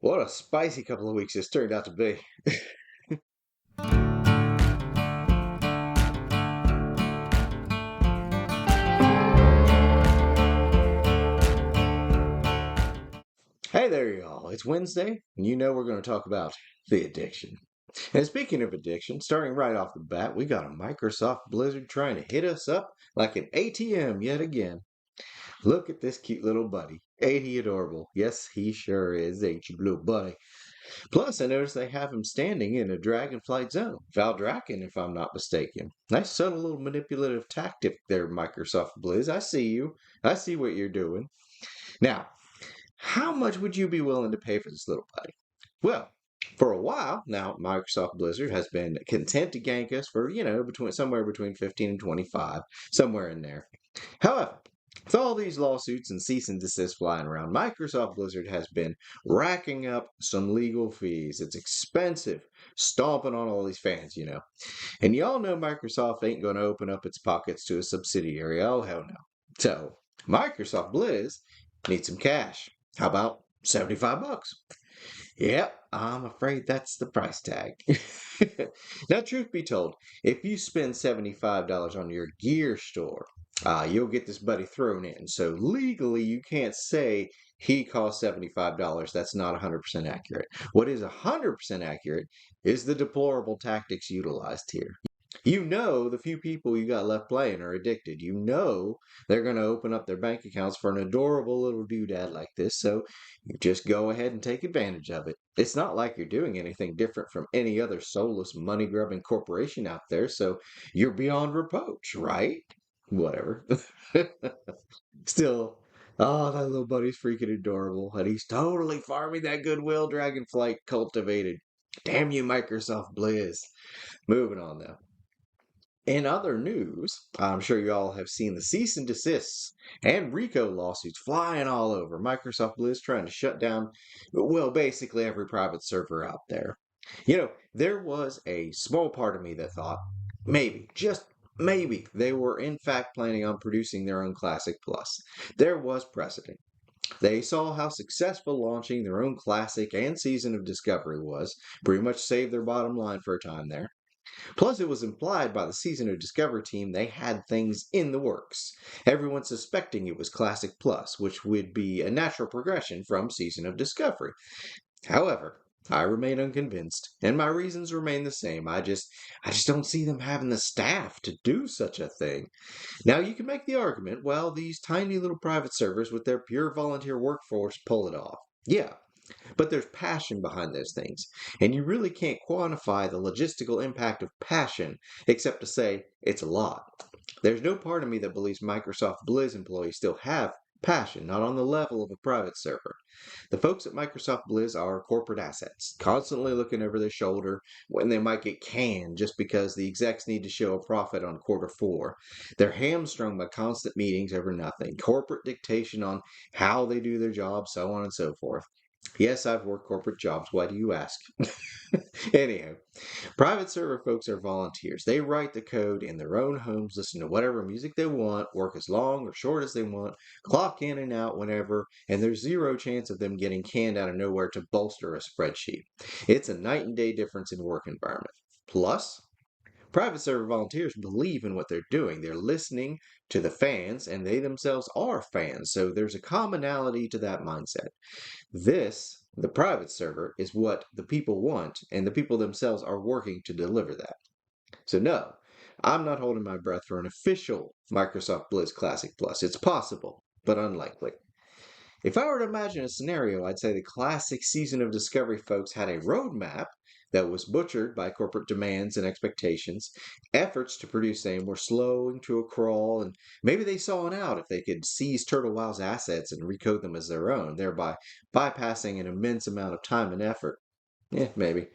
What a spicy couple of weeks this turned out to be. Hey there, y'all. It's Wednesday, and you know we're going to talk about the addiction. And speaking of addiction, starting right off the bat, we got a Microsoft Blizzard trying to hit us up like an ATM yet again. Look at this cute little buddy. Ain't he adorable? Yes, he sure is, ain't you, little buddy? Plus, I noticed they have him standing in a Dragonflight zone. Valdrakken, if I'm not mistaken. Nice subtle little manipulative tactic there, Microsoft Blizz. I see you. I see what you're doing. Now, how much would you be willing to pay for this little buddy? Well, for a while now, Microsoft Blizzard has been content to gank us for, between somewhere between 15 and 25, somewhere in there. However, with all these lawsuits and cease and desist flying around, Microsoft Blizzard has been racking up some legal fees. It's expensive, stomping on all these fans. And y'all know Microsoft ain't going to open up its pockets to a subsidiary. Oh, hell no. So, Microsoft Blizz needs some cash. How about 75 bucks? Yep, I'm afraid that's the price tag. Now, truth be told, if you spend $75 on your gear store, you'll get this buddy thrown in. So legally, you can't say he cost $75. That's not 100% accurate. What is 100% accurate is the deplorable tactics utilized here. You know the few people you got left playing are addicted. You know they're going to open up their bank accounts for an adorable little doodad like this, so you just go ahead and take advantage of it. It's not like you're doing anything different from any other soulless money-grubbing corporation out there, so you're beyond reproach, right? Whatever. Still, oh, that little buddy's freaking adorable, and he's totally farming that goodwill Dragonflight cultivated. Damn you, Microsoft Blizz. Moving on, though. In other news, I'm sure you all have seen the cease and desists and RICO lawsuits flying all over. Microsoft Blizz trying to shut down, well, basically every private server out there. There was a small part of me that thought maybe, just maybe, they were in fact planning on producing their own Classic Plus. There was precedent. They saw how successful launching their own Classic and Season of Discovery was, pretty much saved their bottom line for a time there. Plus, it was implied by the Season of Discovery team they had things in the works. Everyone suspecting it was Classic Plus, which would be a natural progression from Season of Discovery. However, I remain unconvinced, and my reasons remain the same. I just don't see them having the staff to do such a thing. Now, you can make the argument, well, these tiny little private servers with their pure volunteer workforce pull it off. Yeah, but there's passion behind those things. And you really can't quantify the logistical impact of passion except to say it's a lot. There's no part of me that believes Microsoft Blizz employees still have passion, not on the level of a private server. The folks at Microsoft Blizz are corporate assets, constantly looking over their shoulder when they might get canned just because the execs need to show a profit on quarter 4. They're hamstrung by constant meetings over nothing, corporate dictation on how they do their job, so on and so forth. Yes, I've worked corporate jobs. Why do you ask? Anyhow, private server folks are volunteers. They write the code in their own homes, listen to whatever music they want, work as long or short as they want, clock in and out whenever, and there's zero chance of them getting canned out of nowhere to bolster a spreadsheet. It's a night and day difference in work environment. Plus, private server volunteers believe in what they're doing. They're listening to the fans, and they themselves are fans, so there's a commonality to that mindset. This, the private server, is what the people want, and the people themselves are working to deliver that. So no, I'm not holding my breath for an official Microsoft Blizz Classic Plus. It's possible, but unlikely. If I were to imagine a scenario, I'd say the classic Season of Discovery folks had a roadmap that was butchered by corporate demands and expectations. Efforts to produce same were slowing to a crawl, and maybe they saw an out if they could seize Turtle Wow's assets and recode them as their own, thereby bypassing an immense amount of time and effort. Yeah, maybe.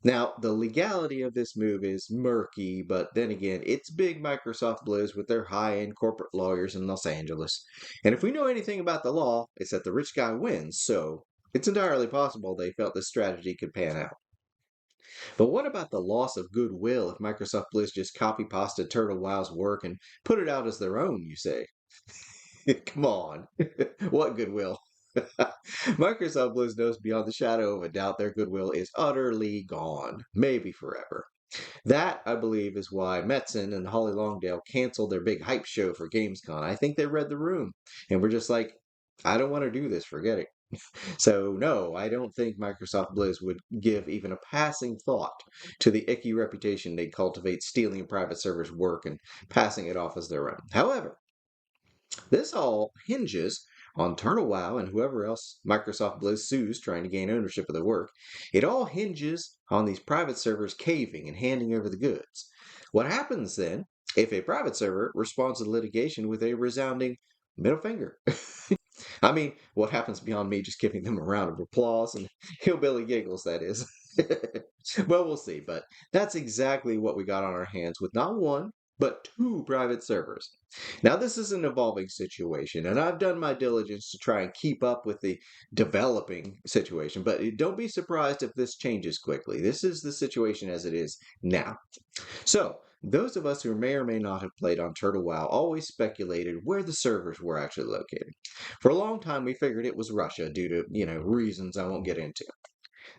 Now, the legality of this move is murky, but then again, it's big Microsoft Blizz with their high-end corporate lawyers in Los Angeles. And if we know anything about the law, it's that the rich guy wins, so it's entirely possible they felt this strategy could pan out. But what about the loss of goodwill if Microsoft Blizz just copy-pasted Turtle Wow's work and put it out as their own, you say? Come on. What goodwill? Microsoft Bliss knows beyond the shadow of a doubt their goodwill is utterly gone, maybe forever. That, I believe, is why Metzen and Holly Longdale canceled their big hype show for Gamescom. I think they read the room and were just like, I don't want to do this, forget it. So, no, I don't think Microsoft Bliss would give even a passing thought to the icky reputation they cultivate stealing private servers' work and passing it off as their own. However, this all hinges on Turtle Wow and whoever else Microsoft Bliss sues trying to gain ownership of the work. It all hinges on these private servers caving and handing over the goods. What happens then if a private server responds to the litigation with a resounding middle finger? I mean, what happens beyond me just giving them a round of applause and hillbilly giggles, that is. Well, we'll see, but that's exactly what we got on our hands with not one, but two private servers. Now, this is an evolving situation, and I've done my diligence to try and keep up with the developing situation, but don't be surprised if this changes quickly. This is the situation as it is now. So, those of us who may or may not have played on Turtle WoW always speculated where the servers were actually located. For a long time, we figured it was Russia due to, reasons I won't get into.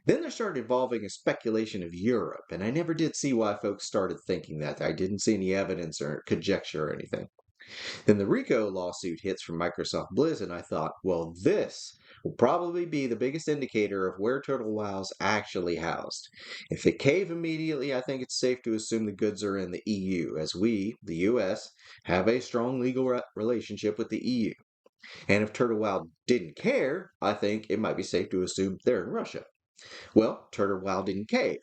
Then there started evolving a speculation of Europe, and I never did see why folks started thinking that. I didn't see any evidence or conjecture or anything. Then the RICO lawsuit hits from Microsoft Bliss, and I thought, well, this will probably be the biggest indicator of where Turtle WoW's actually housed. If they cave immediately, I think it's safe to assume the goods are in the EU, as we, the US, have a strong legal relationship with the EU. And if Turtle WoW didn't care, I think it might be safe to assume they're in Russia. Well, Turtle WoW didn't cave.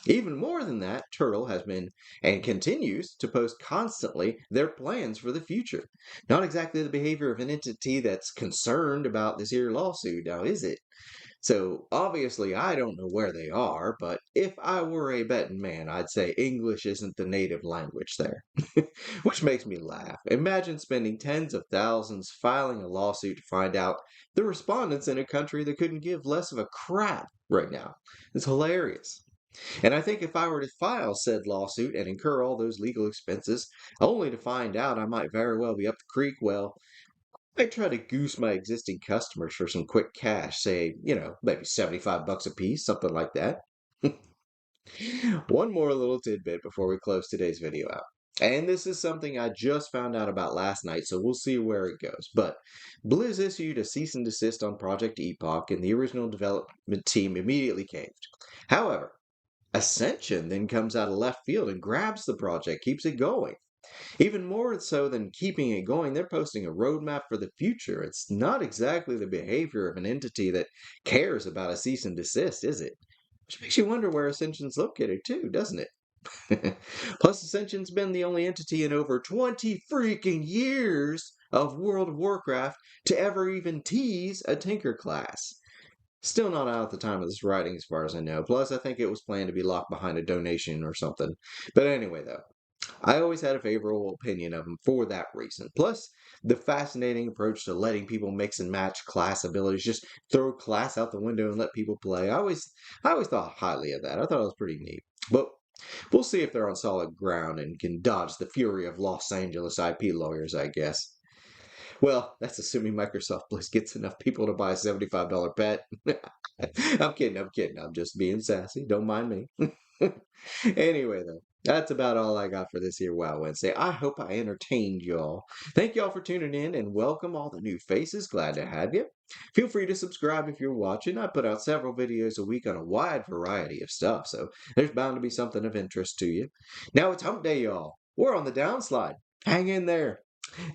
Even more than that, Turtle has been and continues to post constantly their plans for the future. Not exactly the behavior of an entity that's concerned about this here lawsuit, now is it? So obviously I don't know where they are, but if I were a betting man, I'd say English isn't the native language there. Which makes me laugh. Imagine spending tens of thousands filing a lawsuit to find out the respondents in a country that couldn't give less of a crap right now. It's hilarious. And I think if I were to file said lawsuit and incur all those legal expenses, only to find out I might very well be up the creek, well, I try to goose my existing customers for some quick cash, say, maybe 75 bucks a piece, something like that. One more little tidbit before we close today's video out. And this is something I just found out about last night, so we'll see where it goes. But Blizz issued a cease and desist on Project Epoch, and the original development team immediately caved. However, Ascension then comes out of left field and grabs the project, keeps it going. Even more so than keeping it going, they're posting a roadmap for the future. It's not exactly the behavior of an entity that cares about a cease and desist, is it? Which makes you wonder where Ascension's located too, doesn't it? Plus, Ascension's been the only entity in over 20 freaking years of World of Warcraft to ever even tease a Tinker class. Still not out at the time of this writing, as far as I know. Plus, I think it was planned to be locked behind a donation or something. But anyway, though, I always had a favorable opinion of him for that reason. Plus, the fascinating approach to letting people mix and match class abilities, just throw class out the window and let people play. I always thought highly of that. I thought it was pretty neat. But we'll see if they're on solid ground and can dodge the fury of Los Angeles IP lawyers, I guess. Well, that's assuming Microsoft Bliss gets enough people to buy a $75 pet. I'm kidding. I'm just being sassy. Don't mind me. Anyway, though, that's about all I got for this here Wow Wednesday. I hope I entertained y'all. Thank y'all for tuning in and welcome all the new faces. Glad to have you. Feel free to subscribe if you're watching. I put out several videos a week on a wide variety of stuff, so there's bound to be something of interest to you. Now it's hump day, y'all. We're on the downslide. Hang in there.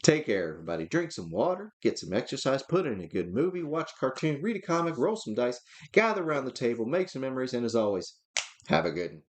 Take care, everybody. Drink some water, get some exercise, put in a good movie, watch a cartoon, read a comic, roll some dice, gather around the table, make some memories, and as always, have a good one.